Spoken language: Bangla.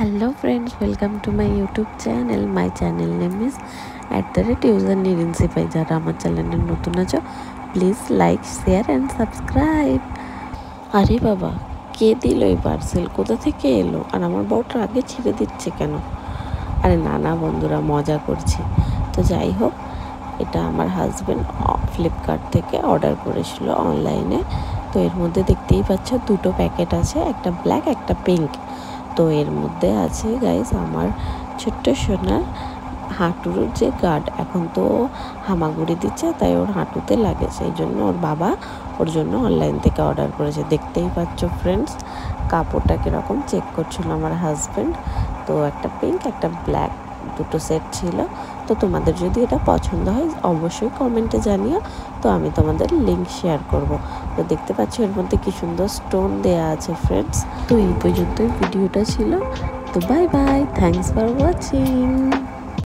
Hello friends, welcome to my YouTube channel. My channel name is @usernirinsipai. যারা আমার চ্যানেলে নতুন আছো please like share and subscribe. আরে বাবা, কে দিল এই পার্সেল? কোথা থেকে এলো? আর আমার বউটা আগে ছিঁড়ে দিচ্ছে কেন? আরে না বন্ধুরা, মজা করছি। তো যাই হোক, এটা আমার হাজব্যান্ড ফ্লিপকার্ট থেকে অর্ডার করেছিল অনলাইনে। তো এর মধ্যে দেখতেই পাচ্ছ দুটো প্যাকেট আছে, একটা ব্ল্যাক একটা পিঙ্ক। তো এর মধ্যে আছে গাইস আমার ছোট্ট সোনার হাঁটুর যে গার্ড। এখন তো হামাগুড়ি দিচ্ছে, তাই ওর হাঁটুতে লাগে, সেই জন্য ওর বাবা ওর জন্য অনলাইন থেকে অর্ডার করেছে। দেখতেই পাচ্ছ ফ্রেন্ডস, কাপড়টা কীরকম চেক করছিল আমার হাজব্যান্ড। তো একটা পিঙ্ক একটা ব্ল্যাক দুটো সেট ছিল। তো তোমাদের যদি এটা পছন্দ হয় অবশ্যই কমেন্টে জানিও, তো আমি তোমাদের লিঙ্ক শেয়ার করব। তো দেখতে পাচ্ছ এর মধ্যে কি সুন্দর স্টোন দেয়া আছে ফ্রেন্ডস। তো এই পর্যন্তই ভিডিওটা ছিল। তো bye bye, thanks for watching.